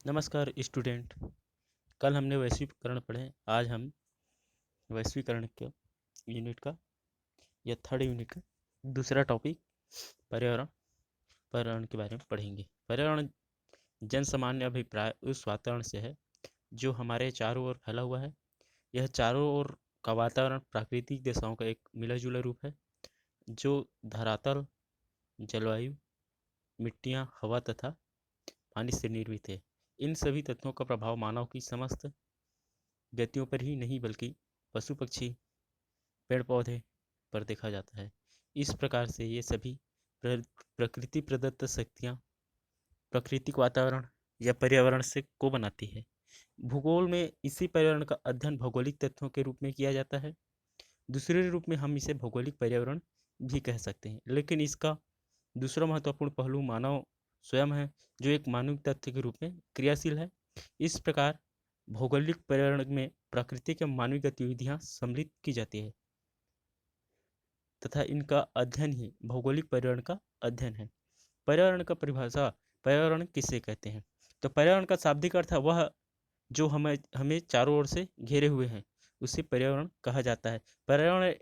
नमस्कार स्टूडेंट। कल हमने वैश्वीकरण पढ़े। आज हम वैश्वीकरण के यूनिट का या थर्ड यूनिट का दूसरा टॉपिक पर्यावरण पर्यावरण के बारे में पढ़ेंगे। पर्यावरण जन सामान्य अभिप्राय उस वातावरण से है जो हमारे चारों ओर फैला हुआ है। यह चारों ओर का वातावरण प्राकृतिक दशाओं का एक मिला जुला रूप है जो धरातल, जलवायु, मिट्टियाँ, हवा तथा पानी से निर्मित है। इन सभी तत्वों का प्रभाव मानव की समस्त गतियों पर ही नहीं बल्कि पशु पक्षी, पेड़ पौधे पर देखा जाता है। इस प्रकार से ये सभी प्रकृति प्रदत्त शक्तियाँ प्राकृतिक वातावरण या पर्यावरण से को बनाती है। भूगोल में इसी पर्यावरण का अध्ययन भौगोलिक तत्वों के रूप में किया जाता है। दूसरे रूप में हम इसे भौगोलिक पर्यावरण भी कह सकते हैं, लेकिन इसका दूसरा महत्वपूर्ण पहलू मानव स्वयं है, जो एक मानविक तत्व के रूप में क्रियाशील है। इस प्रकार भौगोलिक पर्यावरण में प्रकृति के मानवीय गतिविधियां सम्मिलित की जाती है तथा इनका अध्ययन ही भौगोलिक पर्यावरण का अध्ययन है। पर्यावरण का परिभाषा, पर्यावरण किसे कहते हैं? तो पर्यावरण का शाब्दिक अर्थ है वह जो हमें हमें चारों ओर से घेरे हुए हैं, उसे पर्यावरण कहा जाता है। पर्यावरण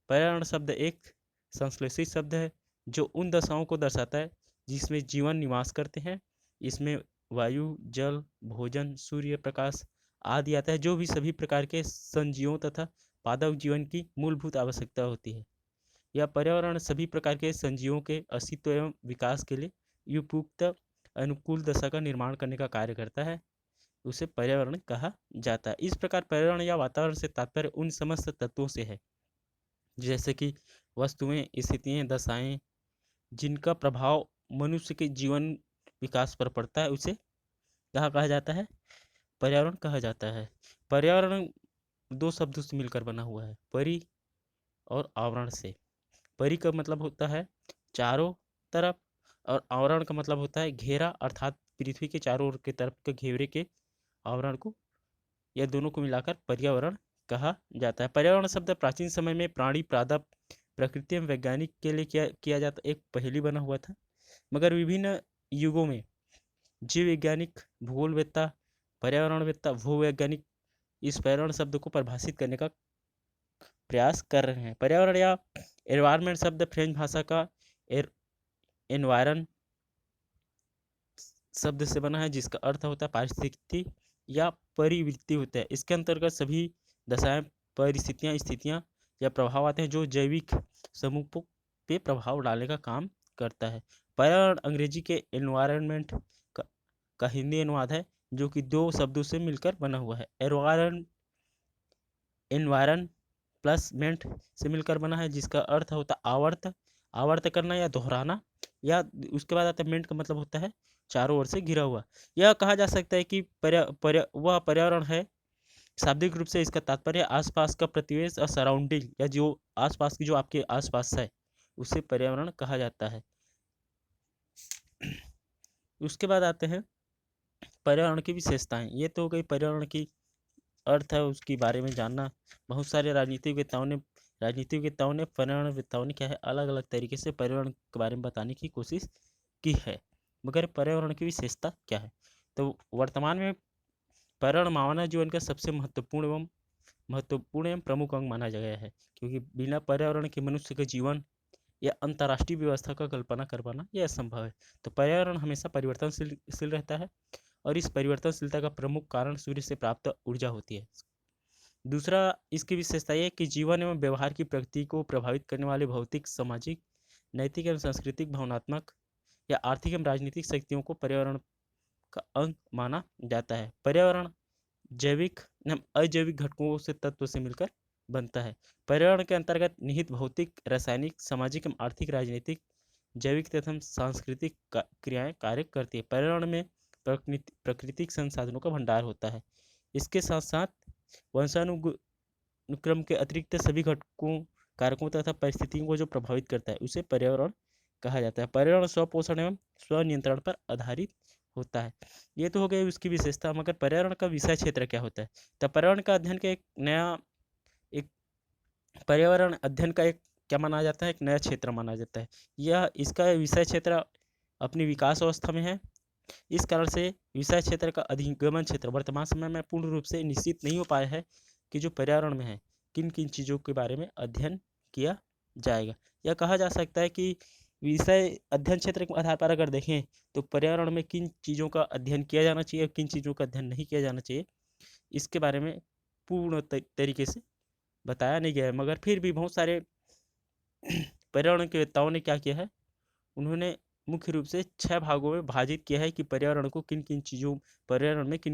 पर्यावरण शब्द एक संश्लेषित शब्द है जो उन दशाओं को दर्शाता है जिसमें जीवन निवास करते हैं। इसमें वायु, जल, भोजन, सूर्य प्रकाश आदि आता है, जो भी सभी प्रकार के संजीवों तथा पादप जीवन की मूलभूत आवश्यकता होती है। यह पर्यावरण सभी प्रकार के संजीवों के अस्तित्व एवं विकास के लिए उपयुक्त अनुकूल दशा का निर्माण करने का कार्य करता है। उसे पर्यावरण कहा जाता है। इस प्रकार पर्यावरण या वातावरण से तात्पर्य उन समस्त तत्वों से है, जैसे कि वस्तुएं, स्थितियाँ, दशाएं जिनका प्रभाव मनुष्य के जीवन विकास पर पड़ता है, उसे क्या कहा जाता है? पर्यावरण कहा जाता है। पर्यावरण दो शब्दों से मिलकर बना हुआ है, परि और आवरण से। परि का मतलब होता है चारों तरफ और आवरण का मतलब होता है घेरा, अर्थात पृथ्वी के चारों ओर के तरफ के घेरे के आवरण को, यह दोनों को मिलाकर पर्यावरण कहा जाता है। पर्यावरण शब्द प्राचीन समय में प्राणी, पादप, प्रकृति एवं वैज्ञानिक के लिए किया जाता एक पहेली बना हुआ था, मगर विभिन्न युगों में जीव वैज्ञानिक, भूगोलवेत्ता, पर्यावरणवेत्ता, भूवैज्ञानिक इस पर्यावरण शब्द को परिभाषित करने का प्रयास कर रहे हैं। पर्यावरण या एनवायरमेंट शब्द फ्रेंच भाषा का एनवायरन शब्द से बना है, जिसका अर्थ होता है पारिस्थितिकी या परिवृत्ति होता है। इसके अंतर्गत सभी दशाएं, परिस्थितियां, स्थितियां या प्रभाव आते हैं जो जैविक समूहों पे प्रभाव डालने का काम करता है। पर्यावरण अंग्रेजी के एनवायरनमेंट का हिंदी अनुवाद है, जो कि दो शब्दों से मिलकर बना हुआ है। एनवायरन प्लस मेंट से मिलकर बना है, जिसका अर्थ होता है आवर्त, आवर्त करना या दोहराना, या उसके बाद आता है मेंट का मतलब होता है चारों ओर से घिरा हुआ। यह कहा जा सकता है कि वह पर्यावरण है, शाब्दिक रूप से इसका तात्पर्य आसपास का प्रतिवेश और सराउंडिंग, या जो आसपास की जो आपके आसपास है उसे पर्यावरण कहा जाता है। उसके बाद आते हैं पर्यावरण की विशेषताएं। ये तो हो गई पर्यावरण की अर्थ है, उसके बारे में जानना। बहुत सारे राजनीतिवेत्ताओं ने पर्यावरणवेत्ताओं ने क्या है, अलग अलग तरीके से पर्यावरण के बारे में बताने की कोशिश की है, मगर पर्यावरण की विशेषता क्या है? तो वर्तमान में पर्यावरण मानव जीवन का सबसे महत्वपूर्ण एवं प्रमुख अंग माना गया है, क्योंकि बिना पर्यावरण के मनुष्य के जीवन या अंतर्राष्ट्रीय व्यवस्था का कल्पना कर पाना यह असंभव है। तो पर्यावरण हमेशा परिवर्तनशील रहता है और इस परिवर्तनशीलता का प्रमुख कारण सूर्य से प्राप्त ऊर्जा होती है। दूसरा, इसकी विशेषता यह है कि जीवन एवं व्यवहार की प्रगति को प्रभावित करने वाले भौतिक, सामाजिक, नैतिक एवं सांस्कृतिक, भावनात्मक या आर्थिक एवं राजनीतिक शक्तियों को पर्यावरण का अंग माना जाता है। पर्यावरण जैविक एवं अजैविक घटकों से तत्व से मिलकर बनता है। पर्यावरण के अंतर्गत निहित भौतिक, रासायनिक, सामाजिक एवं आर्थिक, राजनीतिक, जैविक तथा सांस्कृतिक क्रियाएं कार्य करती है। पर्यावरण में प्राकृतिक संसाधनों का भंडार होता है। इसके साथ साथ वंशानुक्रम के अतिरिक्त सभी घटकों, कारकों तथा परिस्थितियों को जो प्रभावित करता है उसे पर्यावरण कहा जाता है। पर्यावरण स्वपोषण एवं स्वनियंत्रण पर आधारित होता है। ये तो हो गई उसकी विशेषता, मगर पर्यावरण का विषय क्षेत्र क्या होता है? तो पर्यावरण का अध्ययन का एक पर्यावरण अध्ययन का एक क्या माना जाता है, एक नया क्षेत्र माना जाता है। यह इसका विषय क्षेत्र अपनी विकास अवस्था में है इस कारण से विषय क्षेत्र का अधिगमन क्षेत्र वर्तमान समय में पूर्ण रूप से निश्चित नहीं हो पाया है कि जो पर्यावरण में है किन किन चीज़ों के बारे में अध्ययन किया जाएगा। यह कहा जा सकता है कि विषय अध्ययन क्षेत्र के आधार पर अगर देखें तो पर्यावरण में किन चीज़ों का अध्ययन किया जाना चाहिए और किन चीज़ों का अध्ययन नहीं किया जाना चाहिए, इसके बारे में पूर्ण तरीके से बताया नहीं गया है। मगर फिर भी बहुत सारे पर्यावरण के वेत्ताओं ने क्या किया है, उन्होंने मुख्य रूप से 6 भागों में विभाजित किया है कि पर्यावरण में किन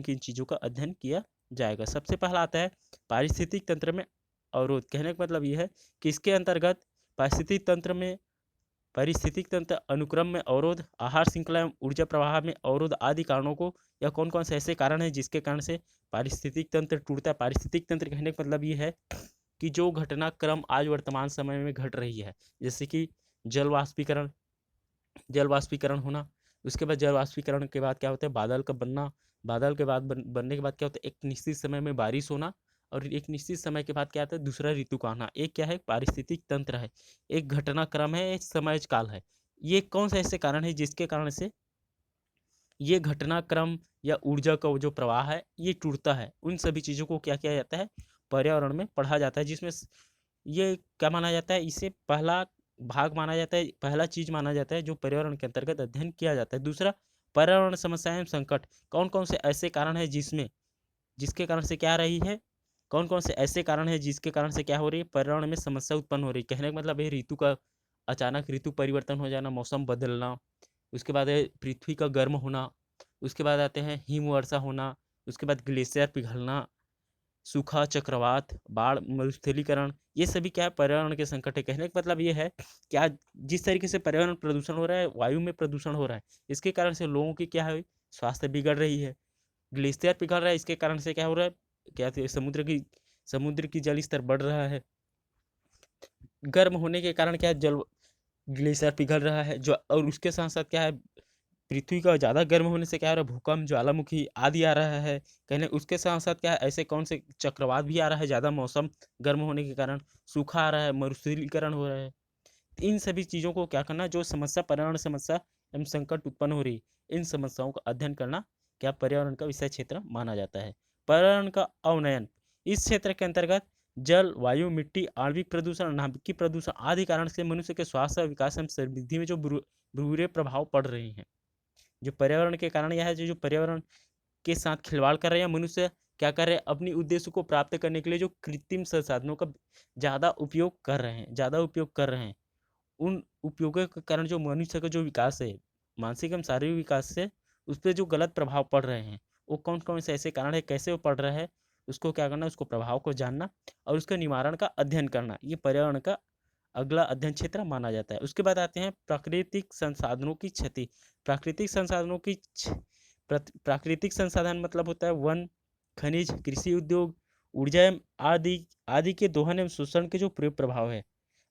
किन चीज़ों का अध्ययन किया जाएगा। सबसे पहला आता है पारिस्थितिक तंत्र में अवरोध। कहने का मतलब ये है कि इसके अंतर्गत पारिस्थितिक तंत्र अनुक्रम में अवरोध, आहार श्रृंखला एवं ऊर्जा प्रवाह में अवरोध आदि कारणों को, या कौन कौन से ऐसे कारण हैं जिसके कारण से पारिस्थितिक तंत्र टूटता है। पारिस्थितिक तंत्र कहने का मतलब ये है कि जो घटनाक्रम आज वर्तमान समय में घट रही है, जैसे कि जल वाष्पीकरण होना, उसके बाद जल वाष्पीकरण के बाद क्या होता है, बादल का बनना, बादल के बाद बनने के बाद क्या होता है, एक निश्चित समय में बारिश होना, और एक निश्चित समय के बाद क्या आता है, दूसरा ऋतु का आना। एक क्या है, पारिस्थितिक तंत्र है, एक घटनाक्रम है, एक समय काल है। ये कौन से ऐसे कारण है जिसके कारण से ये घटनाक्रम या ऊर्जा का जो प्रवाह है ये टूटता है। उन सभी चीज़ों को क्या किया जाता है, पर्यावरण में पढ़ा जाता है, जिसमें ये क्या माना जाता है, इसे पहला भाग माना जाता है, पहला चीज माना जाता है जो पर्यावरण के अंतर्गत अध्ययन किया जाता है। दूसरा, पर्यावरण समस्याएं एवं संकट। कौन कौन से ऐसे कारण है जिसके कारण से क्या रही है, कौन कौन से ऐसे कारण है जिसके कारण से क्या हो रही है, पर्यावरण में समस्या उत्पन्न हो रही है। कहने का मतलब है ऋतु का अचानक ऋतु परिवर्तन हो जाना, मौसम बदलना, उसके बाद है पृथ्वी का गर्म होना, उसके बाद आते हैं हिमवर्षा होना, उसके बाद ग्लेशियर पिघलना, सूखा, चक्रवात, बाढ़, मरुस्थलीकरण, ये सभी क्या है, पर्यावरण के संकट है। कहने का मतलब ये है कि आज जिस तरीके से पर्यावरण प्रदूषण हो रहा है, वायु में प्रदूषण हो रहा है, इसके कारण से लोगों की क्या है, स्वास्थ्य बिगड़ रही है। ग्लेशियर पिघल रहा है, इसके कारण से क्या हो रहा है, क्या समुद्र की जल स्तर बढ़ रहा है। गर्म होने के कारण क्या है, जल ग्लेशियर पिघल रहा है, जो और उसके साथ साथ क्या है, पृथ्वी का ज़्यादा गर्म होने से क्या हो रहा है, भूकंप, ज्वालामुखी आदि आ रहा है। कहने उसके साथ साथ क्या है, ऐसे कौन से चक्रवात भी आ रहा है, ज़्यादा मौसम गर्म होने के कारण सूखा आ रहा है, मरुस्थलीकरण हो रहा है। इन सभी चीज़ों को क्या करना, जो समस्या, पर्यावरण समस्या एवं संकट उत्पन्न हो रही है, इन समस्याओं का अध्ययन करना क्या पर्यावरण का विषय क्षेत्र माना जाता है। पर्यावरण का अवनयन, इस क्षेत्र के अंतर्गत जल, वायु, मिट्टी, आणविक प्रदूषण, नाभिकीय प्रदूषण आदि कारण से मनुष्य के स्वास्थ्य, विकास एवं समृद्धि में जो बुरे प्रभाव पड़ रहे हैं, जो पर्यावरण के कारण यह है, जो पर्यावरण के साथ खिलवाड़ कर रहे हैं, मनुष्य क्या कर रहे हैं, अपनी उद्देश्य को प्राप्त करने के लिए जो कृत्रिम संसाधनों का ज़्यादा उपयोग कर रहे हैं, उन उपयोगों के कारण जो मनुष्य का जो विकास है, मानसिक एवं शारीरिक विकास से, उस पर जो गलत प्रभाव पड़ रहे हैं, वो कौन कौन से ऐसे कारण है, कैसे वो पड़ रहा है, उसको क्या करना, उसको प्रभाव को जानना और उसके निवारण का अध्ययन करना, ये पर्यावरण का अगला अध्ययन क्षेत्र माना जाता है। उसके बाद आते हैं प्राकृतिक संसाधनों की क्षति। प्राकृतिक संसाधनों की प्राकृतिक संसाधन मतलब होता है वन, खनिज, कृषि उद्योग, ऊर्जा आदि आदि के दोहन एवं शोषण के जो प्रभाव है,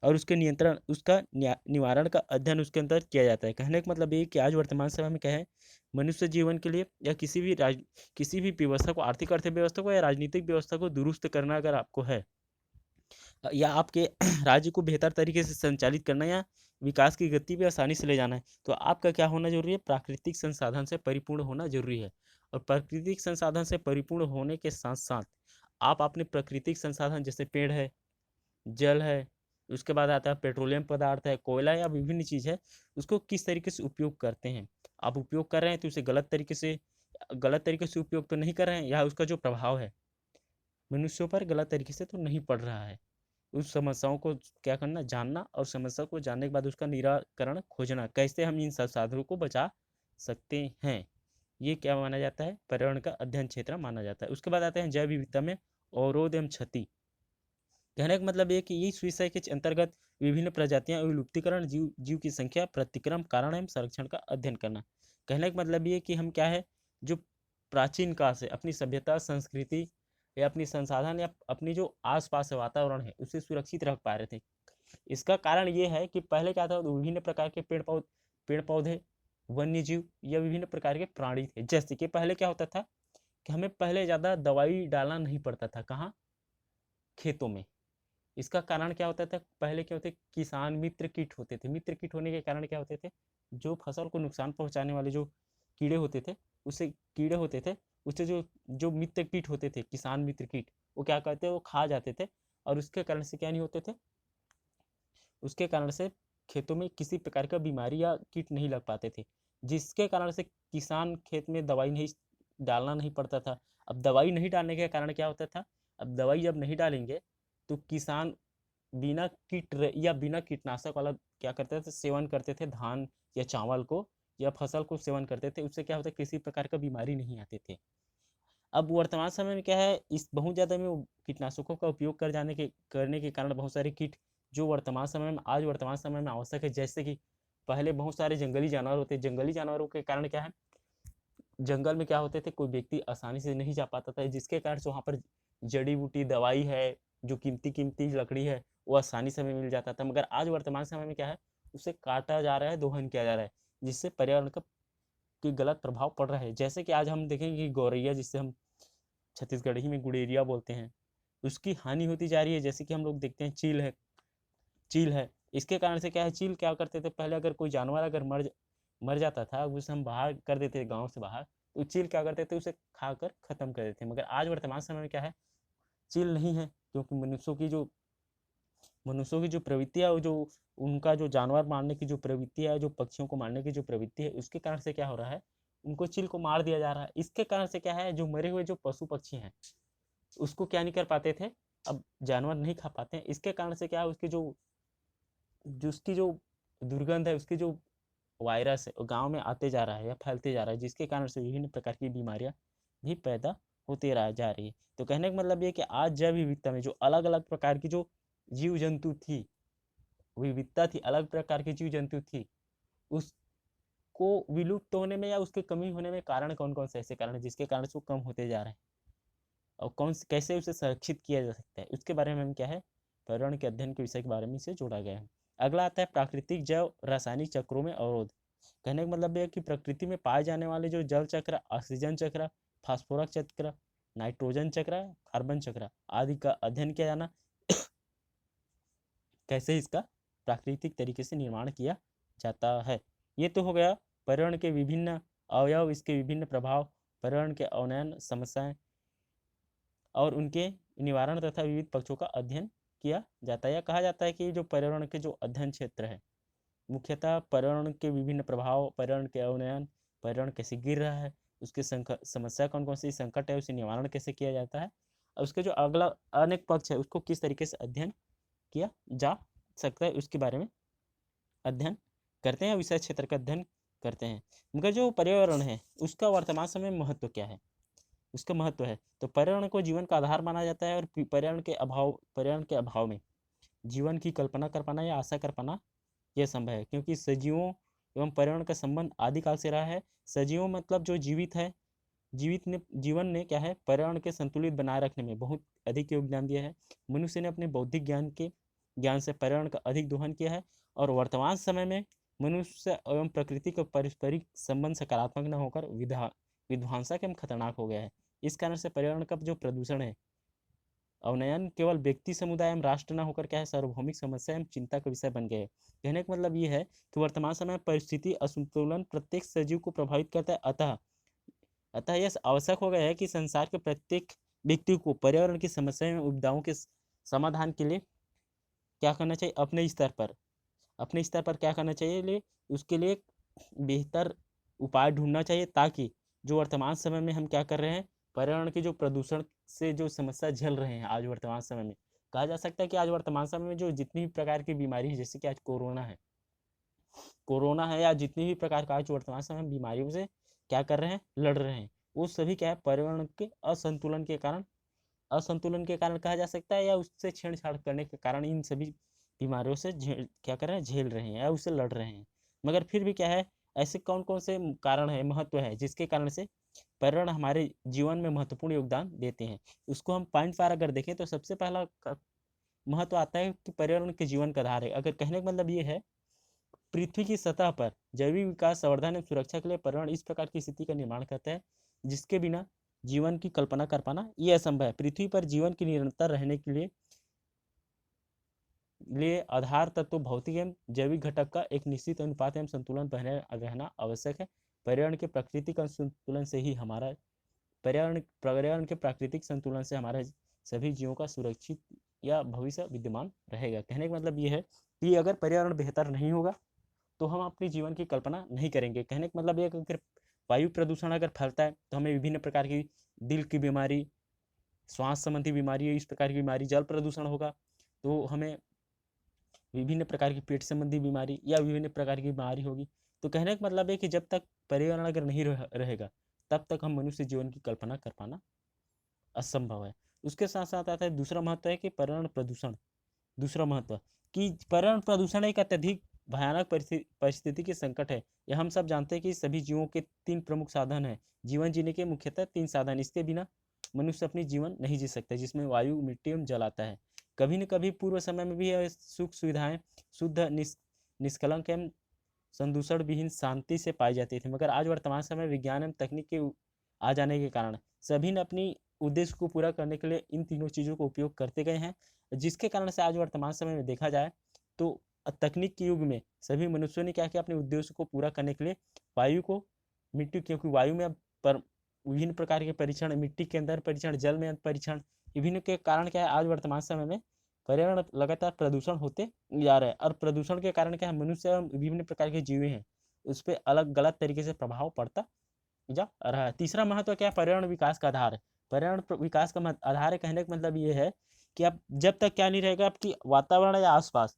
और उसके नियंत्रण, उसका निवारण का अध्ययन उसके अंदर किया जाता है। कहने का मतलब ये कि आज वर्तमान समय में क्या है, मनुष्य जीवन के लिए या किसी भी व्यवस्था को, आर्थिक अर्थव्यवस्था को या राजनीतिक व्यवस्था को दुरुस्त करना अगर आपको है, या आपके राज्य को बेहतर तरीके से संचालित करना, या विकास की गति भी आसानी से ले जाना है, तो आपका क्या होना जरूरी है, प्राकृतिक संसाधन से परिपूर्ण होना जरूरी है। और प्राकृतिक संसाधन से परिपूर्ण होने के साथ साथ आप अपने प्राकृतिक संसाधन, जैसे पेड़ है, जल है, उसके बाद आता है पेट्रोलियम पदार्थ है, कोयला या विभिन्न चीज़ है, उसको किस तरीके से उपयोग करते हैं। आप उपयोग कर रहे हैं तो उसे गलत तरीके से उपयोग तो नहीं कर रहे हैं, या उसका जो प्रभाव है मनुष्यों पर गलत तरीके से तो नहीं पड़ रहा है। उस समस्याओं को क्या करना, जानना, और समस्या को जानने के बाद उसका निराकरण खोजना, कैसे हम इन संसाधनों को बचा सकते हैं, ये क्या माना जाता है, पर्यावरण का अध्ययन क्षेत्र माना जाता है। उसके बाद आते हैं जैव विविधता में अवरोध एवं क्षति। कहने का मतलब ये कि इस विषय के अंतर्गत विभिन्न प्रजातियां एवं विलुप्तीकरण, जीव की संख्या, प्रतिक्रमण, कारण एवं संरक्षण का अध्ययन करना। कहने का मतलब ये कि हम क्या है, जो प्राचीन काल से अपनी सभ्यता, संस्कृति या अपनी संसाधन या अपनी जो आसपास वातावरण है उसे सुरक्षित रख पा रहे थे। इसका कारण ये है कि पहले क्या था, विभिन्न प्रकार के पेड़ पौधे, वन्य जीव या विभिन्न प्रकार के प्राणी थे। जैसे कि पहले क्या होता था कि हमें पहले ज़्यादा दवाई डालना नहीं पड़ता था, कहाँ, खेतों में। इसका कारण क्या होता था, पहले क्या होते, किसान मित्र कीट होते थे। मित्र कीट होने के कारण क्या होते थे, जो फसल को नुकसान पहुंचाने वाले जो कीड़े होते थे, उससे जो जो मित्र कीट होते थे, किसान मित्र कीट, वो क्या करते, वो खा जाते थे। और उसके कारण से क्या नहीं होते थे, उसके कारण से खेतों में किसी प्रकार का बीमारी या कीट नहीं लग पाते थे, जिसके कारण से किसान खेत में दवाई नहीं डालना नहीं पड़ता था। अब दवाई नहीं डालने के कारण क्या होता था, अब दवाई जब नहीं डालेंगे तो किसान या बिना कीटनाशक वाला क्या करते थे, सेवन करते थे धान या चावल को या फसल को सेवन करते थे। उससे क्या होता है, किसी प्रकार का बीमारी नहीं आते थे। अब वर्तमान समय में क्या है, इस बहुत ज़्यादा में कीटनाशकों का उपयोग करने के कारण बहुत सारे कीट जो वर्तमान समय में आवश्यक है, जैसे कि पहले बहुत सारे जंगली जानवर होते, जंगली जानवरों के कारण क्या है, जंगल में क्या होते थे, कोई व्यक्ति आसानी से नहीं जा पाता था, जिसके कारण से वहाँ पर जड़ी बूटी दवाई है, जो कीमती कीमती लकड़ी है, वो आसानी से मिल जाता था। मगर आज वर्तमान समय में क्या है, उसे काटा जा रहा है, दोहन किया जा रहा है, जिससे पर्यावरण का की गलत प्रभाव पड़ रहा है। जैसे कि आज हम देखेंगे कि गौरैया, जिससे हम छत्तीसगढ़ी में गुड़ेरिया बोलते हैं, उसकी हानि होती जा रही है। जैसे कि हम लोग देखते हैं चील है, इसके कारण से क्या है, चील क्या करते थे, पहले अगर कोई जानवर अगर मर जाता था, उसे हम बाहर कर देते थे गाँव से बाहर, तो चील क्या करते थे, उसे खाकर खत्म कर देते थे। मगर आज वर्तमान समय में क्या है, चील नहीं है, क्योंकि मनुष्यों की जो प्रवृत्ति है, वो जो उनका जो जानवर मारने की जो प्रवृत्ति है, जो पक्षियों को मारने की जो प्रवृत्ति है, उसके कारण से क्या हो रहा है, उनको चील को मार दिया जा रहा है। इसके कारण से क्या है, जो मरे हुए जो पशु पक्षी हैं, उसको क्या नहीं कर पाते थे, अब जानवर नहीं खा पाते हैं। इसके कारण से क्या है, उसकी जो दुर्गंध है, उसकी जो वायरस है, वो गाँव में आते जा रहा है या फैलते जा रहा है, जिसके कारण से विभिन्न प्रकार की बीमारियां भी पैदा होती रह जा रही है। तो कहने का मतलब ये कि आज जैव विविधता में जो अलग अलग प्रकार की जो जीव जंतु थी, विविधता थी, अलग प्रकार की जीव जंतु थी, उसको विलुप्त होने में या उसके कमी होने में कारण कौन कौन से ऐसे कारण है, जिसके कारण से वो कम होते जा रहे हैं, और कैसे उसे संरक्षित किया जा सकता है, उसके बारे में हम क्या है, पर्यावरण के अध्ययन के विषय के बारे में इसे जोड़ा गया है। अगला आता है प्राकृतिक जैव रासायनिक चक्रों में अवरोध। कहने का मतलब यह है कि प्रकृति में पाए जाने वाले जो जल चक्र, ऑक्सीजन चक्र, फास्फोरस चक्र, नाइट्रोजन चक्र, कार्बन चक्र आदि का अध्ययन किया जाना, कैसे इसका प्राकृतिक तरीके से निर्माण किया जाता है। ये तो हो गया पर्यावरण के विभिन्न अवयव, इसके विभिन्न प्रभाव, पर्यावरण के अवनयन समस्याएं और उनके निवारण तथा विविध पक्षों का अध्ययन किया जाता है। या कहा जाता है कि जो पर्यावरण के जो अध्ययन क्षेत्र है, मुख्यतः पर्यावरण के विभिन्न प्रभाव, पर्यावरण के अवनयन, पर्यावरण कैसे गिर रहा है, उसके समस्या कौन कौन सी संकट है, उसे निवारण कैसे किया जाता है, और उसके जो अगला अनेक पक्ष है, उसको किस तरीके से अध्ययन किया जा सकता है, उसके बारे में अध्ययन करते हैं, विषय क्षेत्र का अध्ययन करते हैं। मगर जो पर्यावरण है, उसका वर्तमान समय में महत्व क्या है, उसका महत्व है, तो पर्यावरण को जीवन का आधार माना जाता है, और पर्यावरण के अभाव में जीवन की कल्पना कर पाना या आशा कर पाना यह संभव है, क्योंकि सजीवों एवं पर्यावरण का संबंध आदिकाल से रहा है। सजीवों मतलब जो जीवित है, जीवन ने क्या है, पर्यावरण के संतुलित बनाए रखने में बहुत अधिक योगदान दिया है। मनुष्य ने अपने बौद्धिक ज्ञान से पर्यावरण का अधिक दोहन किया है, और वर्तमान समय में मनुष्य एवं प्रकृति का पारस्परिक संबंध सकारात्मक न होकर विध्वंसक एवं खतरनाक हो गया है। इस कारण से पर्यावरण का जो प्रदूषण है, अवनयन केवल व्यक्ति समुदाय एवं राष्ट्र न होकर क्या है, सार्वभौमिक समस्या एवं चिंता का विषय बन गए हैं। कहने का मतलब ये है कि वर्तमान समय में परिस्थिति असंतुलन प्रत्येक सजीव को प्रभावित करता है। अतः यह आवश्यक हो गया है कि संसार के प्रत्येक व्यक्ति को पर्यावरण की समस्या एवं उपदाओं के समाधान के लिए क्या करना चाहिए, अपने स्तर पर क्या करना चाहिए, उसके लिए बेहतर उपाय ढूंढना चाहिए, ताकि जो वर्तमान समय में हम क्या कर रहे हैं, पर्यावरण की जो प्रदूषण से जो समस्या झेल रहे हैं, आज वर्तमान समय में कहा जा सकता है कि आज वर्तमान समय में जो जितनी भी प्रकार की बीमारी है, जैसे कि आज कोरोना है या जितनी भी प्रकार का आज वर्तमान समय में बीमारियों से क्या कर रहे हैं, लड़ रहे हैं, वो सभी क्या है, पर्यावरण के असंतुलन के कारण कहा जा सकता है, या उससे छेड़छाड़ करने के कारण इन सभी बीमारियों से क्या कर रहे हैं, झेल रहे हैं या उससे लड़ रहे हैं। मगर फिर भी क्या है, ऐसे कौन कौन से कारण है, महत्व है, जिसके कारण से पर्यावरण हमारे जीवन में महत्वपूर्ण योगदान देते हैं, उसको हम पॉइंट वार अगर देखें तो सबसे पहला महत्व आता है कि पर्यावरण के जीवन का आधार है। अगर कहने का मतलब ये है, पृथ्वी की सतह पर जैविक विकास, संवर्धन एवं सुरक्षा के लिए पर्यावरण इस प्रकार की स्थिति का निर्माण करता है, जिसके बिना जीवन की कल्पना कर पाना यह असंभव है। पृथ्वी पर जीवन की निरंतर रहने के लिए आधार तत्व भौतिक एवं जैविक घटक का एक निश्चित अनुपात एवं संतुलन बने रहना आवश्यक है। पर्यावरण के प्राकृतिक संतुलन से ही हमारा पर्यावरण के प्राकृतिक संतुलन से हमारे सभी जीवों का सुरक्षित या भविष्य विद्यमान रहेगा। कहने का मतलब ये है कि अगर पर्यावरण बेहतर नहीं होगा तो हम अपने जीवन की कल्पना नहीं करेंगे। कहने का मतलब ये कि अगर वायु प्रदूषण अगर फैलता है तो हमें विभिन्न प्रकार की दिल की बीमारी, श्वास संबंधी बीमारी, इस प्रकार की बीमारी, जल प्रदूषण होगा तो हमें विभिन्न प्रकार की पेट संबंधी बीमारी या विभिन्न प्रकार की बीमारी होगी। तो कहने का मतलब है कि जब तक पर्यावरण अगर नहीं रहेगा तब तक हम मनुष्य जीवन की कल्पना कर पाना असंभव है। उसके साथ साथ आता है दूसरा महत्व है कि पर्यावरण प्रदूषण। दूसरा महत्व कि पर्यावरण प्रदूषण एक अत्यधिक भयानक परिस्थिति के संकट है। यह हम सब जानते हैं कि सभी जीवों के 3 प्रमुख साधन हैं। जीवन जीने के मुख्यतः 3 साधन, इसके बिना मनुष्य अपनी जीवन नहीं जी सकता, जिसमें वायु, मिट्टी एवं जल आता है। कभी न कभी पूर्व समय में भी यह सुख सुविधाएं शुद्ध निष्कलंक एवं संदूषण विहीन शांति से पाई जाती थी, मगर आज वर्तमान समय विज्ञान एवं तकनीक के आ जाने के कारण सभी ने अपनी उद्देश्य को पूरा करने के लिए इन तीनों चीज़ों को उपयोग करते गए हैं, जिसके कारण से आज वर्तमान समय में देखा जाए तो तकनीक के युग में सभी मनुष्यों ने क्या किया, अपने उद्देश्य को पूरा करने के लिए वायु को, मिट्टी, क्योंकि वायु में पर विभिन्न प्रकार के परीक्षण, मिट्टी के अंदर परीक्षण, जल में परीक्षण, विभिन्न के कारण क्या है आज वर्तमान समय में पर्यावरण लगातार प्रदूषण होते जा रहा है। और प्रदूषण के कारण क्या है, मनुष्य एवं विभिन्न प्रकार के जीव हैं उस पर अलग गलत तरीके से प्रभाव पड़ता जा रहा है। तीसरा महत्व क्या है, पर्यावरण विकास का आधार है। पर्यावरण विकास का आधार है, कहने का मतलब ये है कि आप जब तक क्या नहीं रहेगा, आपकी वातावरण या आसपास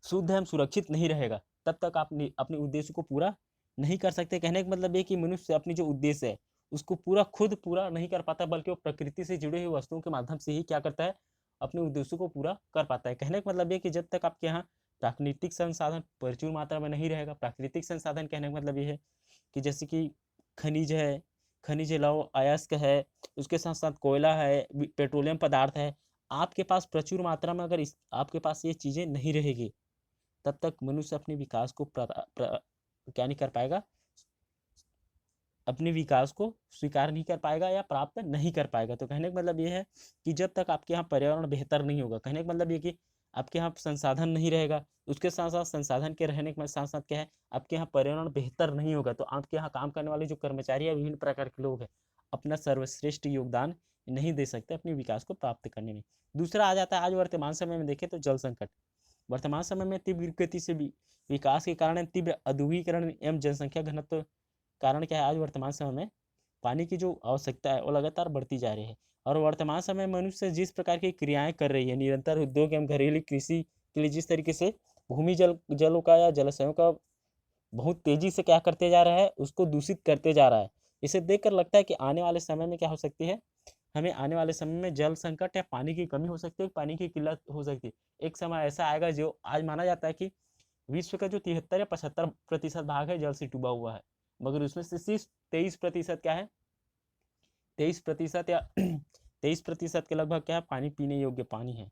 शुद्ध एवं सुरक्षित नहीं रहेगा तब तक आप अपने उद्देश्य को पूरा नहीं कर सकते। कहने का मतलब ये कि मनुष्य अपनी जो उद्देश्य है उसको खुद पूरा नहीं कर पाता, बल्कि वो प्रकृति से जुड़े हुए वस्तुओं के माध्यम से ही क्या करता है, अपने उद्देश्यों को पूरा कर पाता है। कहने का मतलब ये कि जब तक आपके यहाँ प्राकृतिक संसाधन प्रचुर मात्रा में नहीं रहेगा, प्राकृतिक संसाधन कहने का मतलब ये है कि जैसे कि खनिज है, खनिज लौह अयस्क है, उसके साथ साथ कोयला है, पेट्रोलियम पदार्थ है, आपके पास प्रचुर मात्रा में अगर आपके पास ये चीज़ें नहीं रहेगी तब तक मनुष्य अपने विकास को क्या नहीं कर पाएगा, अपने विकास को स्वीकार नहीं कर पाएगा या प्राप्त नहीं कर पाएगा। तो कहने का मतलब ये है कि जब तक आपके यहाँ पर्यावरण बेहतर नहीं होगा, कहने का मतलब ये कि आपके यहाँ संसाधन नहीं रहेगा, उसके साथ साथ संसाधन के रहने के साथ साथ क्या है, आपके यहाँ पर्यावरण बेहतर नहीं होगा तो आपके यहाँ काम करने वाले जो कर्मचारी या विभिन्न प्रकार के लोग हैं अपना सर्वश्रेष्ठ योगदान नहीं दे सकते अपने विकास को प्राप्त करने में। दूसरा आ जाता है आज वर्तमान समय में देखें तो जल संकट। वर्तमान समय में तीव्र गति से विकास के कारण तीव्र औद्योगिकरण एवं जनसंख्या घनत्व कारण क्या है, आज वर्तमान समय में पानी की जो आवश्यकता है वो लगातार बढ़ती जा रही है। और वर्तमान समय में मनुष्य जिस प्रकार की क्रियाएं कर रही है, निरंतर उद्योग एवं घरेलू कृषि के लिए जिस तरीके से भूमि जलों का या जलाशयों का बहुत तेजी से क्या करते जा रहा है, उसको दूषित करते जा रहा है। इसे देखकर लगता है कि आने वाले समय में क्या हो सकती है, हमें आने वाले समय में जल संकट या पानी की कमी हो सकती है, पानी की किल्लत हो सकती है। एक समय ऐसा आएगा जो आज माना जाता है कि विश्व का जो 73 या 75% भाग है जल से डूबा हुआ है, मगर उसमें से सिर्फ 23% क्या है, 23% या 23% के लगभग क्या है, पानी पीने योग्य पानी है।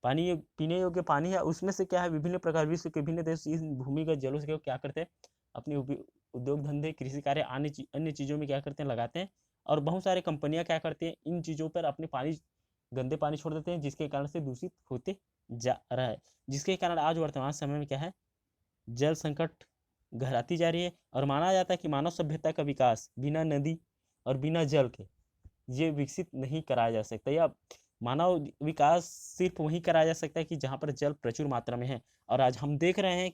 पानी पीने योग्य पानी है, उसमें से क्या है विभिन्न प्रकार विश्व के विभिन्न देश इस भूमिगत जलों से क्या करते हैं, अपने उद्योग धंधे, कृषि कार्य, अन्य चीज़ों में क्या करते हैं, लगाते हैं। और बहुत सारे कंपनियां क्या करती हैं, इन चीज़ों पर अपने पानी, गंदे पानी छोड़ देते हैं, जिसके कारण से दूषित होते जा रहा है, जिसके कारण आज वर्तमान समय में क्या है, जल संकट गहराती जा रही है। और माना जाता है कि मानव सभ्यता का विकास बिना नदी और बिना जल के ये विकसित नहीं कराया जा सकता, या मानव विकास सिर्फ वहीं कराया जा सकता है कि जहाँ पर जल प्रचुर मात्रा में है। और आज हम देख रहे हैं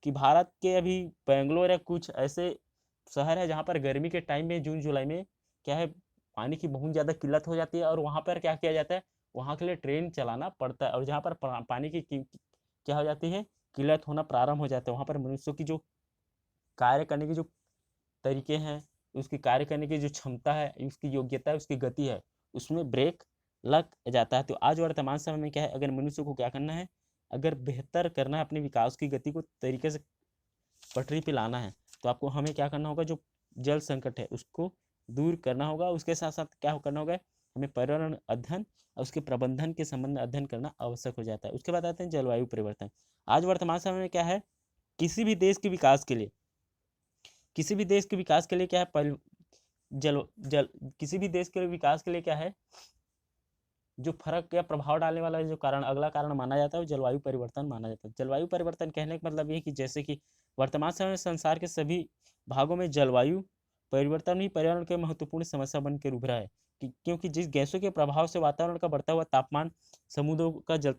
कि भारत के अभी बेंगलोर या कुछ ऐसे शहर है जहाँ पर गर्मी के टाइम में जून जुलाई में क्या है, पानी की बहुत ज़्यादा किल्लत हो जाती है, और वहाँ पर क्या किया जाता है, वहाँ के लिए ट्रेन चलाना पड़ता है, और जहाँ पर पानी की क्या हो जाती है, किल्लत होना प्रारंभ हो जाता है। वहाँ पर मनुष्यों की जो कार्य करने की जो तरीके हैं, उसकी कार्य करने की जो क्षमता है, उसकी योग्यता है, उसकी गति है, उसमें ब्रेक लग जाता है। तो आज वर्तमान समय में क्या है, अगर मनुष्य को क्या करना है, अगर बेहतर करना है, अपने विकास की गति को तरीके से पटरी पे लाना है, तो आपको हमें क्या करना होगा, जो जल संकट है उसको दूर करना होगा। उसके साथ साथ क्या करना होगा, हमें पर्यावरण अध्ययन और उसके प्रबंधन के संबंध में अध्ययन करना आवश्यक हो जाता है। उसके बाद आते हैं जलवायु परिवर्तन। आज वर्तमान समय में क्या है, किसी भी देश के विकास के लिए, किसी भी देश के विकास के लिए क्या है, किसी भी देश के विकास के लिए क्या है, जो फर्क या प्रभाव डालने वाला जो कारण, अगला कारण माना जाता है वो जलवायु परिवर्तन माना जाता है। जलवायु परिवर्तन कहने का मतलब ये कि जैसे कि वर्तमान समय में संसार के सभी भागों में जलवायु परिवर्तन ही पर्यावरण के महत्वपूर्ण समस्या बन के उभरा है क्योंकि जिस गैसों के प्रभाव से वातावरण का बढ़ता हुआ तापमान, समुद्रों का जल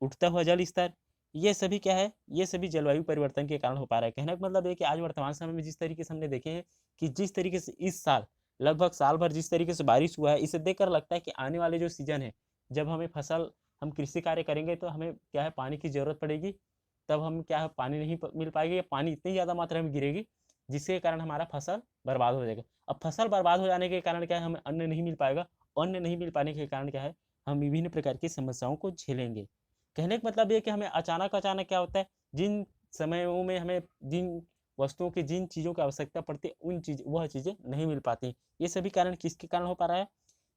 उठता हुआ जल स्तर, ये सभी क्या है, ये सभी जलवायु परिवर्तन के कारण हो पा रहा है। कहने का मतलब है कि आज वर्तमान समय में जिस तरीके से हमने देखे हैं कि जिस तरीके से इस साल लगभग साल भर जिस तरीके से बारिश हुआ है, इसे देखकर लगता है कि आने वाले जो सीजन है, जब हमें फसल हम कृषि कार्य करेंगे तो हमें क्या है, पानी की जरूरत पड़ेगी, तब हम क्या है, पानी नहीं मिल पाएगी, या पानी इतनी ज़्यादा मात्रा में गिरेगी जिसके कारण हमारा फसल बर्बाद हो जाएगा। अब फसल बर्बाद हो जाने के कारण क्या है, हमें अन्न नहीं मिल पाएगा, अन्न नहीं मिल पाने के कारण क्या है, हम विभिन्न प्रकार की समस्याओं को झेलेंगे। कहने का मतलब ये कि हमें अचानक अचानक क्या होता है, जिन समयों में हमें जिन वस्तुओं की जिन चीज़ों की आवश्यकता पड़ती है वह चीज़ें नहीं मिल पाती। ये सभी कारण किसके कारण हो पा रहा है,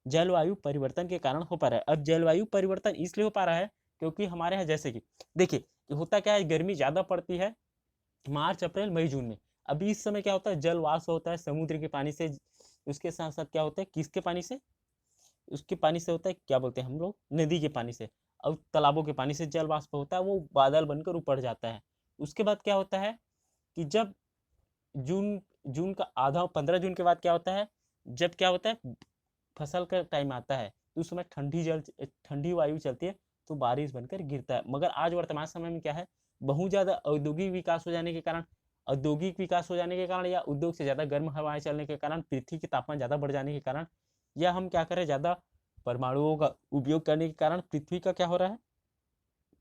जलवायु परिवर्तन के कारण हो पा रहा है। अब जलवायु परिवर्तन इसलिए हो पा रहा है क्योंकि हमारे यहाँ जैसे कि देखिए होता क्या है, गर्मी ज़्यादा पड़ती है मार्च अप्रैल मई जून में। अभी इस समय क्या होता है, जल वाष्प होता है समुद्र के पानी से, उसके साथ साथ क्या होता है, किसके पानी से, उसके पानी से होता है, क्या बोलते हैं हम लोग, नदी के पानी से, और तालाबों के पानी से जल वाष्प होता है, वो बादल बनकर ऊपर जाता है। उसके बाद क्या होता है कि जब जून जून का आधा 15 जून के बाद क्या होता है, जब क्या होता है फसल का टाइम आता है, तो उस समय ठंडी वायु चलती है, तो बारिश बनकर गिरता है। मगर आज वर्तमान समय में क्या है, बहुत ज़्यादा औद्योगिक विकास हो जाने के कारण, या उद्योग से ज़्यादा गर्म हवाएं चलने के कारण, पृथ्वी के तापमान ज़्यादा बढ़ जाने के कारण, या हम क्या करें, ज़्यादा परमाणुओं का उपयोग करने के कारण पृथ्वी का क्या हो रहा है,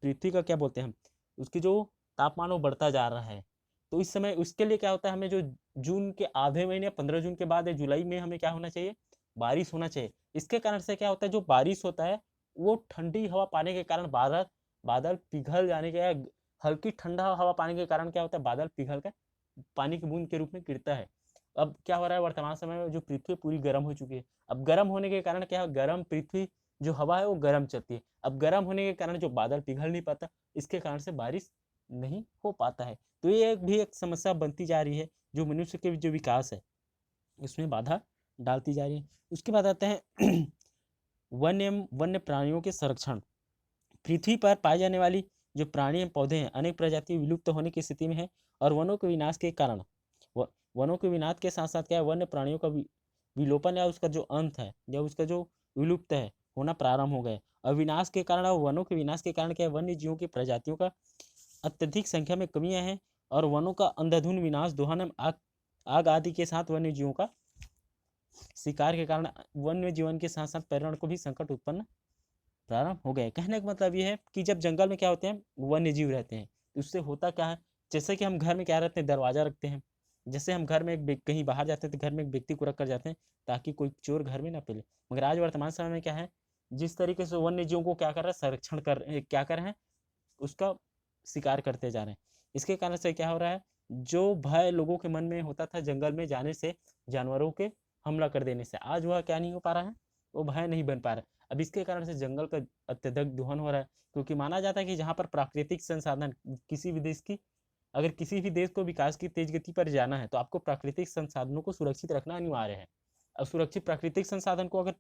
पृथ्वी का क्या बोलते हैं हम, उसकी जो तापमान वो बढ़ता जा रहा है। तो इस समय उसके लिए क्या होता है, हमें जो जून के आधे महीने 15 जून के बाद या जुलाई में हमें क्या होना चाहिए, बारिश होना चाहिए। इसके कारण से क्या होता है, जो बारिश होता है वो ठंडी हवा पाने के कारण बादल बादल पिघल जाने के, हल्की ठंडा हवा पाने के कारण क्या होता है, बादल पिघल कर पानी की बूंद के रूप में गिरता है। अब क्या हो रहा है, वर्तमान समय में जो पृथ्वी पूरी गर्म हो चुकी है, अब गर्म होने के कारण क्या है, गर्म पृथ्वी जो हवा है वो गर्म चलती है, अब गर्म होने के कारण जो बादल पिघल नहीं पाता, इसके कारण से बारिश नहीं हो पाता है। तो ये एक समस्या बनती जा रही है, जो मनुष्य के जो विकास है उसमें बाधा डालती जा रही है। उसके बाद आते हैं वन्य प्राणियों के संरक्षण। पृथ्वी पर पाए जाने वाली जो प्राणी एवं पौधे हैं, अनेक प्रजाति विलुप्त होने की स्थिति में है, और वनों के विनाश के कारण, वनों के विनाश के साथ साथ क्या है, वन्य प्राणियों का विलोपन या उसका जो अंत है, या उसका जो विलुप्त है होना प्रारंभ हो गए। और विनाश के कारण, और वनों के विनाश के कारण क्या है, वन्य जीवों की प्रजातियों का अत्यधिक संख्या में कमियां हैं, और वनों का अंधाधुंध विनाश, दोहन, आग आदि के साथ वन्य जीवों का शिकार के कारण वन्य जीवन के साथ साथ पर्यावरण को भी संकट उत्पन्न प्रारंभ हो गए। कहने का मतलब ये है कि जब जंगल में क्या होते हैं, वन्य जीव रहते हैं, तो उससे होता क्या है, जैसे कि हम घर में क्या रहते हैं, दरवाजा रखते हैं, जैसे हम घर में कहीं बाहर जाते हैं तो घर में एक व्यक्ति को रख कर जाते हैं ताकि कोई चोर घर में ना पहले। मगर आज वर्तमान समय में क्या है, जिस तरीके से वन्य जीवों को क्या कर रहा है, संरक्षण क्या कर रहे हैं, उसका शिकार करते जा रहे हैं। इसके कारण से क्या हो रहा है, जो भय लोगों के मन में होता था जंगल में जाने से, जानवरों के हमला कर देने से, आज वह क्या नहीं हो पा रहा है, वो भय नहीं बन पा रहा है। अब इसके कारण से जंगल का अत्यधिक दोहन हो रहा है, क्योंकि माना जाता है कि जहाँ पर प्राकृतिक संसाधन, किसी भी देश की, अगर किसी भी देश को विकास की तेज गति पर जाना है तो आपको प्राकृतिक संसाधनों को सुरक्षित रखना अनिवार्य है। अब सुरक्षित प्राकृतिक संसाधन को अगर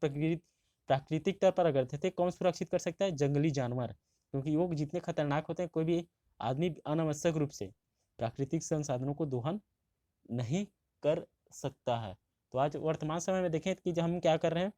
प्राकृतिक तौर पर अगर थे, कौन सुरक्षित कर सकता है, जंगली जानवर, क्योंकि वो जितने खतरनाक होते हैं, कोई भी आदमी अनावश्यक रूप से प्राकृतिक संसाधनों को दोहन नहीं कर सकता है। तो आज वर्तमान समय में देखें कि जब हम क्या कर रहे हैं,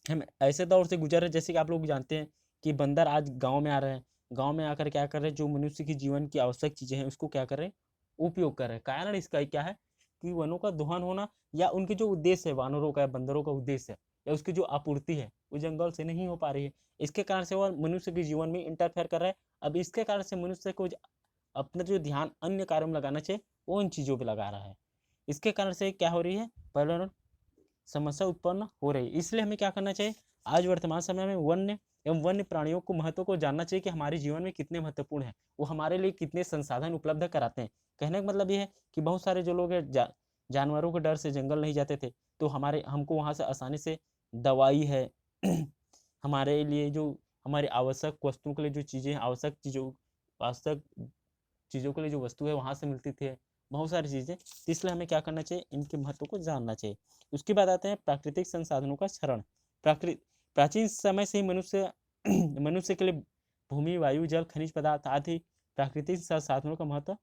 हम ऐसे दौर से गुजर रहे हैं, जैसे कि आप लोग जानते हैं कि बंदर आज गांव में आ रहे हैं, गांव में आकर क्या कर रहे हैं, जो मनुष्य की जीवन की आवश्यक चीजें हैं उसको क्या कर रहे हैं, उपयोग कर रहे हैं। कारण इसका क्या है कि वनों का दोहन होना, या उनके जो उद्देश्य है, वानरों का या बंदरों का उद्देश्य है, या उसकी जो आपूर्ति है वो जंगल से नहीं हो पा रही है। इसके कारण से वह मनुष्य के जीवन में इंटरफेयर कर रहा है। अब इसके कारण से मनुष्य को अपना जो ध्यान अन्य कार्यों में लगाना चाहिए वो इन चीजों पर लगा रहा है। इसके कारण से क्या हो रही है, पर्यावरण समस्या उत्पन्न हो रही है। इसलिए हमें क्या करना चाहिए, आज वर्तमान समय में वन्य प्राणियों को महत्व को जानना चाहिए कि हमारे जीवन में कितने महत्वपूर्ण है, वो हमारे लिए कितने संसाधन उपलब्ध कराते हैं। कहने का मतलब ये है कि बहुत सारे जो लोग हैं जानवरों के डर से जंगल नहीं जाते थे, तो हमको वहाँ से आसानी से दवाई है हमारे लिए जो हमारे आवश्यक वस्तुओं के लिए जो चीज़ें आवश्यक चीज़ों के लिए जो वस्तु है वहाँ से मिलती थी, बहुत सारी चीज़ें। इसलिए हमें क्या करना चाहिए, इनके महत्व को जानना चाहिए। उसके बाद आते हैं प्राकृतिक संसाधनों का क्षरण। प्राचीन समय से ही मनुष्य के लिए भूमि, वायु, जल, खनिज पदार्थ आदि प्राकृतिक संसाधनों का महत्व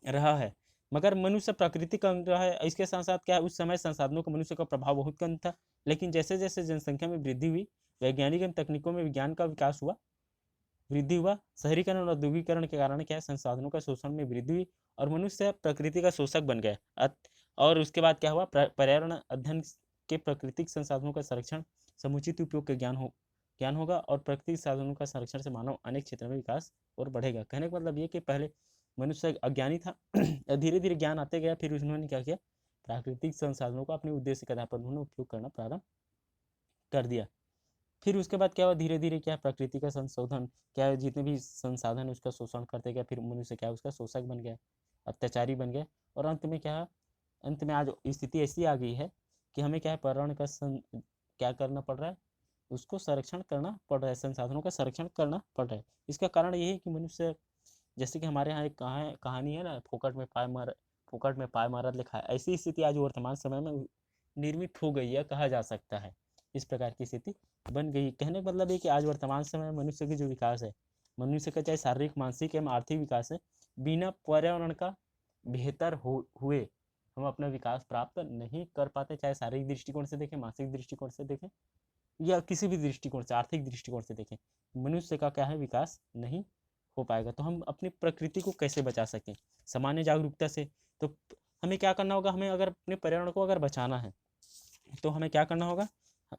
रहा है। मगर मनुष्य प्रकृति का अंग है। इसके साथ साथ क्या है, उस समय संसाधनों का मनुष्य का प्रभाव बहुत कम था, लेकिन जैसे जैसे जनसंख्या में वृद्धि हुई, वैज्ञानिक एवं तकनीकों में विज्ञान का विकास हुआ, वृद्धि हुआ, शहरीकरण और औद्योगिकरण के कारण क्या है, संसाधनों का शोषण में वृद्धि हुई और मनुष्य प्रकृति का शोषक बन गया। और उसके बाद क्या हुआ, पर्यावरण अध्ययन के प्राकृतिक संसाधनों का संरक्षण, समुचित उपयोग के ज्ञान होगा और प्राकृतिक साधनों का संरक्षण से मानव अनेक क्षेत्रों में विकास और बढ़ेगा। कहने का मतलब ये कि पहले मनुष्य अज्ञानी था धीरे धीरे ज्ञान आते गया, फिर उन्होंने क्या किया, प्राकृतिक संसाधनों का अपने उद्देश्य के आधार पर उन्होंने उपयोग करना प्रारंभ कर दिया। फिर उसके बाद क्या हुआ, धीरे धीरे क्या प्रकृति का संशोधन, क्या है, जितने भी संसाधन उसका शोषण करते गया, फिर मनुष्य क्या उसका शोषक बन गया, अत्याचारी बन गया। और अंत में क्या है, अंत में आज स्थिति ऐसी आ गई है कि हमें क्या है, पर्यावरण का क्या करना पड़ रहा है, उसको संरक्षण करना पड़ रहा है, संसाधनों का संरक्षण करना पड़ रहा है। इसका कारण ये है कि मनुष्य, जैसे कि हमारे यहाँ एक कहानी है ना, फोकट में पाय मारत लिखा है, ऐसी स्थिति आज वर्तमान समय में निर्मित हो गई है, कहा जा सकता है। इस प्रकार की स्थिति बन गई। कहने का मतलब ये कि आज वर्तमान समय में मनुष्य की जो विकास है, मनुष्य का चाहे शारीरिक, मानसिक एवं आर्थिक विकास है, बिना पर्यावरण का बेहतर हुए हम अपना विकास प्राप्त नहीं कर पाते, चाहे शारीरिक दृष्टिकोण से देखें, मानसिक दृष्टिकोण से देखें या किसी भी दृष्टिकोण से, आर्थिक दृष्टिकोण से देखें, मनुष्य का क्या है, विकास नहीं हो पाएगा। तो हम अपनी प्रकृति को कैसे बचा सकें, सामान्य जागरूकता से। तो हमें क्या करना होगा, हमें अगर अपने पर्यावरण को अगर बचाना है तो हमें क्या करना होगा,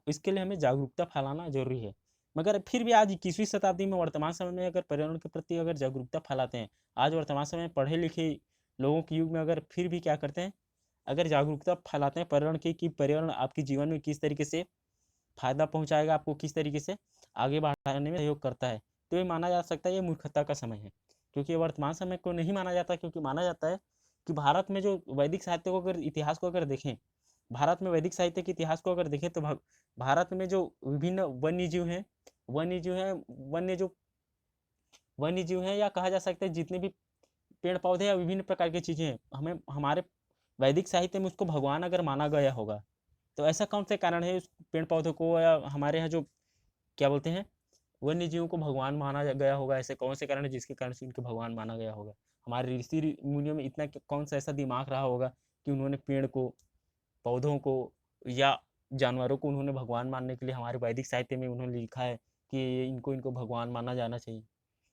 इसके लिए हमें जागरूकता फैलाना जरूरी है। मगर फिर भी आज 21वीं शताब्दी में, वर्तमान समय में अगर पर्यावरण के प्रति अगर जागरूकता फैलाते हैं, आज वर्तमान समय में पढ़े लिखे लोगों के युग में अगर फिर भी क्या करते हैं, अगर जागरूकता फैलाते हैं पर्यावरण की, कि पर्यावरण आपके जीवन में किस तरीके से फायदा पहुंचाएगा, आपको किस तरीके से आगे बढ़ाने में सहयोग करता है, तो ये माना जा सकता है ये मूर्खता का समय है। क्योंकि वर्तमान समय को नहीं माना जाता, क्योंकि माना जाता है कि भारत में जो वैदिक साहित्य को अगर इतिहास को अगर देखें, भारत में वैदिक साहित्य के इतिहास को अगर देखें, तो भारत में जो विभिन्न वन्य जीव हैं, वन्य जीव हैं या कहा जा सकता है जितने भी पेड़ पौधे या विभिन्न प्रकार की चीजें हैं, हमें हमारे वैदिक साहित्य में उसको भगवान अगर माना गया होगा, तो ऐसा कौन से कारण है उस पेड़ पौधों को या हमारे यहाँ जो क्या बोलते हैं वन्य जीवों को भगवान माना गया होगा, ऐसे कौन से कारण है जिसके कारण से इनको भगवान माना गया होगा। हमारे ऋषि मुनियों में इतना कौन सा ऐसा दिमाग रहा होगा कि उन्होंने पेड़ को, पौधों को या जानवरों को उन्होंने भगवान मानने के लिए हमारे वैदिक साहित्य में उन्होंने लिखा है कि इनको इनको भगवान माना जाना चाहिए।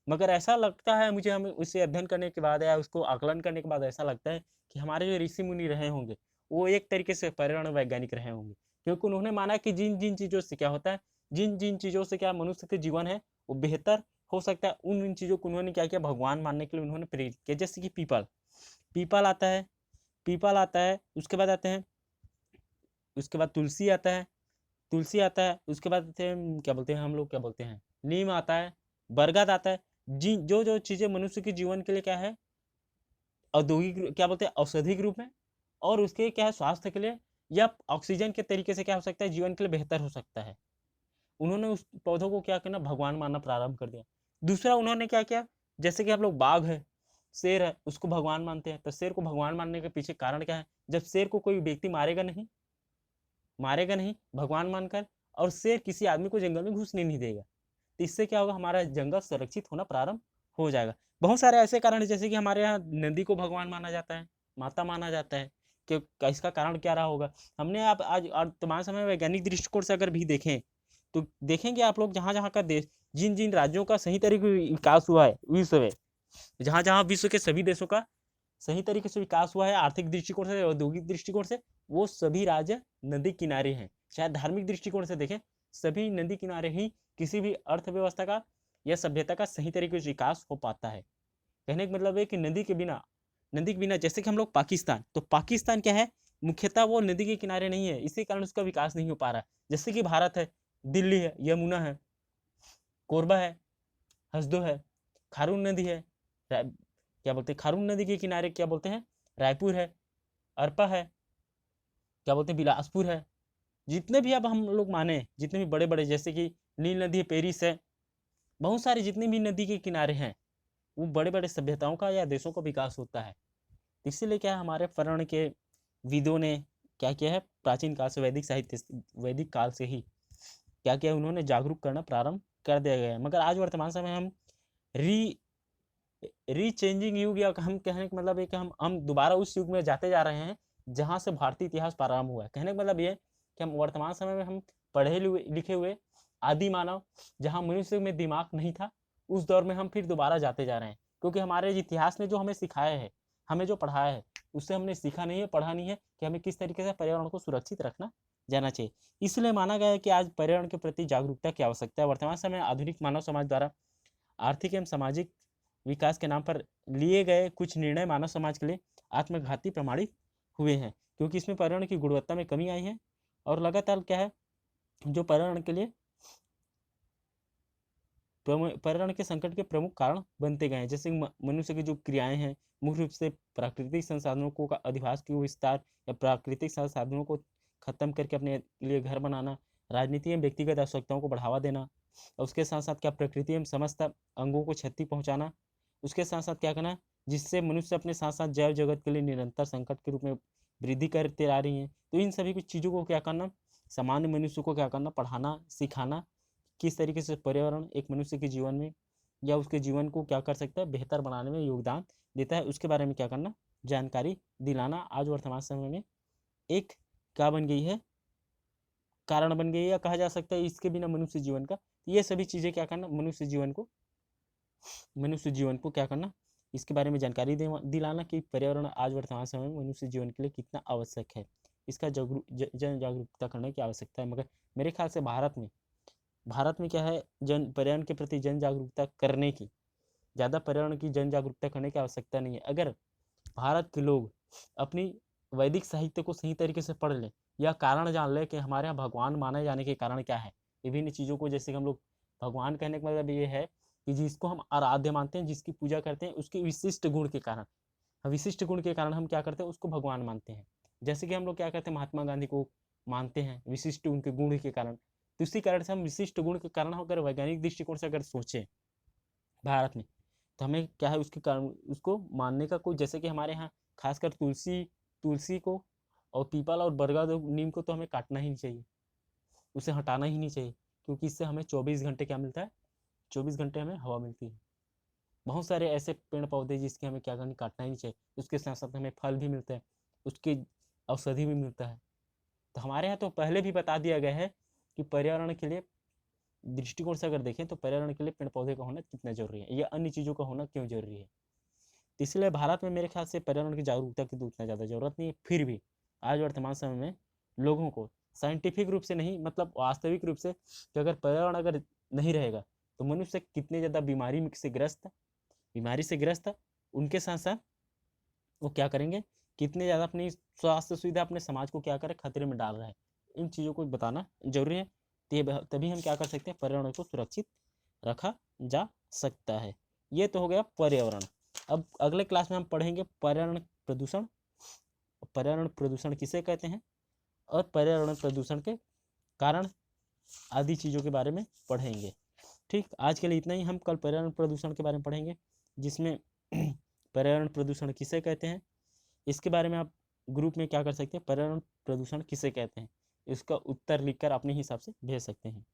मगर ऐसा लगता है मुझे, हमें उसे अध्ययन करने के बाद या उसको आकलन करने के बाद ऐसा लगता है कि हमारे जो ऋषि मुनि रहे होंगे वो एक तरीके से पर्यावरण वैज्ञानिक रहे होंगे, क्योंकि उन्होंने माना कि जिन जिन चीज़ों से क्या होता है, जिन जिन चीज़ों से क्या मनुष्य के जीवन है वो बेहतर हो सकता है, उन उन चीज़ों को उन्होंने क्या किया, भगवान मानने के लिए उन्होंने प्रेरित किया। जैसे कि पीपल पीपल आता है, उसके बाद आते हैं, उसके बाद तुलसी आता है, उसके बाद आते हैं क्या बोलते हैं हम लोग, क्या बोलते हैं, नीम आता है, बरगद आता है। जी, जो जो चीज़ें मनुष्य के जीवन के लिए क्या है, औद्योगिक क्या बोलते हैं, औषधिक रूप में, और उसके क्या है, स्वास्थ्य के लिए या ऑक्सीजन के तरीके से क्या हो सकता है, जीवन के लिए बेहतर हो सकता है। उन्होंने उस पौधों को क्या करना, भगवान मानना प्रारंभ कर दिया। दूसरा उन्होंने क्या किया, जैसे कि हम लोग बाघ है, शेर है, उसको भगवान मानते हैं, तो शेर को भगवान मानने के पीछे कारण क्या है, जब शेर को कोई व्यक्ति मारेगा नहीं भगवान मानकर, और शेर किसी आदमी को जंगल में घुसने नहीं देगा, तो इससे क्या होगा, हमारा जंगल संरक्षित होना प्रारंभ हो जाएगा। बहुत सारे ऐसे कारण है, जैसे कि हमारे यहाँ नदी को भगवान माना जाता है, माता माना जाता है, कि इसका कारण क्या रहा होगा। हमने आप आज वर्तमान समय वैज्ञानिक दृष्टिकोण से अगर भी देखें, तो देखेंगे आप लोग, जहाँ जहाँ का देश, जिन जिन राज्यों का सही तरीके से विकास हुआ है विश्व में, जहाँ जहाँ विश्व के सभी देशों का सही तरीके से विकास हुआ है, आर्थिक दृष्टिकोण से, औद्योगिक दृष्टिकोण से, वो सभी राज्य नदी किनारे हैं। चाहे धार्मिक दृष्टिकोण से देखें, सभी नदी किनारे ही किसी भी अर्थव्यवस्था का या सभ्यता का सही तरीके से विकास हो पाता है। कहने का मतलब है कि नदी के बिना जैसे कि हम लोग पाकिस्तान, तो पाकिस्तान क्या है, मुख्यतः वो नदी के किनारे नहीं है, इसी कारण उसका विकास नहीं हो पा रहा है। जैसे कि भारत है, दिल्ली है, यमुना है, कोरबा है, हसदो है, खारून नदी है, क्या बोलते हैं, खारून नदी के किनारे क्या बोलते हैं, रायपुर है, अरपा है, क्या बोलते हैं, बिलासपुर है। जितने भी अब हम लोग माने, जितने भी बड़े बड़े, जैसे कि नील नदी है, पेरिस है, बहुत सारे जितने भी नदी के किनारे हैं, वो बड़े बड़े सभ्यताओं का या देशों का विकास होता है। इसीलिए क्या है, हमारे पर्यावरण के विदों ने क्या किया है, प्राचीन काल से, वैदिक काल से ही क्या किया, उन्होंने जागरूक करना प्रारंभ कर दिया गया है। मगर आज वर्तमान समय हम री रीचेंजिंग युग, या हम कहने का मतलब है कि हम दोबारा उस युग में जाते जा रहे हैं जहाँ से भारतीय इतिहास प्रारंभ हुआ है। कहने का मतलब ये कि हम वर्तमान समय में हम पढ़े लिखे हुए आदि मानव, जहाँ मनुष्य में दिमाग नहीं था, उस दौर में हम फिर दोबारा जाते जा रहे हैं, क्योंकि हमारे इतिहास ने जो हमें सिखाया है, हमें जो पढ़ाया है, उससे हमने सीखा नहीं है, पढ़ा नहीं है कि हमें किस तरीके से पर्यावरण को सुरक्षित रखना जाना चाहिए। इसलिए माना गया है कि आज पर्यावरण के प्रति जागरूकता की आवश्यकता है। वर्तमान समय आधुनिक मानव समाज द्वारा आर्थिक एवं सामाजिक विकास के नाम पर लिए गए कुछ निर्णय मानव समाज के लिए आत्मघाती प्रमाणित हुए हैं, क्योंकि इसमें पर्यावरण की गुणवत्ता में कमी आई है और लगातार क्या है, जो पर्यावरण के लिए पर्यावरण के संकट के प्रमुख कारण बनते गए हैं। जैसे मनुष्य की जो क्रियाएं हैं, मुख्य रूप से प्राकृतिक संसाधनों को का अधिवास की विस्तार या प्राकृतिक संसाधनों को खत्म करके अपने लिए घर बनाना, राजनीति में व्यक्तिगत आवश्यकताओं को बढ़ावा देना, और उसके साथ साथ क्या प्रकृति में समस्त अंगों को क्षति पहुंचाना, उसके साथ साथ क्या करना, जिससे मनुष्य अपने साथ साथ जैव जगत के लिए निरंतर संकट के रूप में वृद्धि करते आ रही है। तो इन सभी कुछ चीज़ों को क्या करना, सामान्य मनुष्य को क्या करना, पढ़ाना, सिखाना, किस तरीके से पर्यावरण एक मनुष्य के जीवन में या उसके जीवन को क्या कर सकता है, बेहतर बनाने में योगदान देता है, उसके बारे में क्या करना, जानकारी दिलाना आज वर्तमान समय में एक क्या बन गई है, कारण बन गई है, या कहा जा सकता है इसके बिना मनुष्य जीवन का। ये सभी चीज़ें क्या करना, मनुष्य जीवन को क्या करना, इसके बारे में जानकारी दिलाना कि पर्यावरण आज वर्तमान समय में मनुष्य जीवन के लिए कितना आवश्यक है, इसका जन जागरूकता करने की आवश्यकता है। मगर मेरे ख्याल से भारत में क्या है, पर्यावरण के प्रति जन जागरूकता करने की, ज़्यादा पर्यावरण की जन जागरूकता करने की आवश्यकता नहीं है। अगर भारत के लोग अपनी वैदिक साहित्य को सही तरीके से पढ़ लें, या कारण जान लें कि हमारे यहाँ भगवान माने जाने के कारण क्या है, विभिन्न चीज़ों को, जैसे कि हम लोग भगवान कहने का मतलब ये है कि जिसको हम आराध्य मानते हैं, जिसकी पूजा करते हैं, उसके विशिष्ट गुण के कारण, हम क्या करते हैं, उसको भगवान मानते हैं। जैसे कि हम लोग क्या करते हैं, महात्मा गांधी को मानते हैं विशिष्ट उनके गुण के कारण। तो इसी कारण से हम विशिष्ट गुण के कारण अगर वैज्ञानिक दृष्टिकोण से अगर सोचें भारत में, तो हमें क्या है, उसके कारण उसको मानने का कोई, जैसे कि हमारे यहाँ खासकर तुलसी को और पीपल और बरगद और नीम को तो हमें काटना ही नहीं चाहिए, उसे हटाना ही नहीं चाहिए, क्योंकि इससे हमें 24 घंटे क्या मिलता है, 24 घंटे हमें हवा मिलती है। बहुत सारे ऐसे पेड़ पौधे जिसके हमें क्या करना, काटना ही नहीं चाहिए, उसके साथ साथ हमें फल भी मिलता है, उसकी औषधि भी मिलता है। तो हमारे यहाँ तो पहले भी बता दिया गया है कि पर्यावरण के लिए दृष्टिकोण से अगर देखें तो पर्यावरण के लिए पेड़ पौधे का होना कितना जरूरी है, या अन्य चीज़ों का होना क्यों जरूरी है। तो इसलिए भारत में मेरे ख्याल से पर्यावरण की जागरूकता की तो उतना ज़्यादा जरूरत नहीं है। फिर भी आज वर्तमान समय में लोगों को साइंटिफिक रूप से नहीं, मतलब वास्तविक रूप से, कि अगर पर्यावरण अगर नहीं रहेगा तो मनुष्य कितने ज़्यादा बीमारी से ग्रस्त, उनके साथ साथ वो क्या करेंगे, कितने ज़्यादा अपनी स्वास्थ्य सुविधा अपने समाज को क्या करे, खतरे में डाल रहा है। इन चीज़ों को बताना जरूरी है, तभी हम क्या कर सकते हैं, पर्यावरण को सुरक्षित रखा जा सकता है। ये तो हो गया पर्यावरण। अब अगले क्लास में हम पढ़ेंगे पर्यावरण प्रदूषण किसे कहते हैं, और पर्यावरण प्रदूषण के कारण आदि चीज़ों के बारे में पढ़ेंगे। ठीक, आज के लिए इतना ही। हम कल पर्यावरण प्रदूषण के बारे में पढ़ेंगे, जिसमें पर्यावरण प्रदूषण किसे कहते हैं, इसके बारे में आप ग्रुप में क्या कर सकते हैं, पर्यावरण प्रदूषण किसे कहते हैं, इसका उत्तर लिखकर अपने हिसाब से भेज सकते हैं।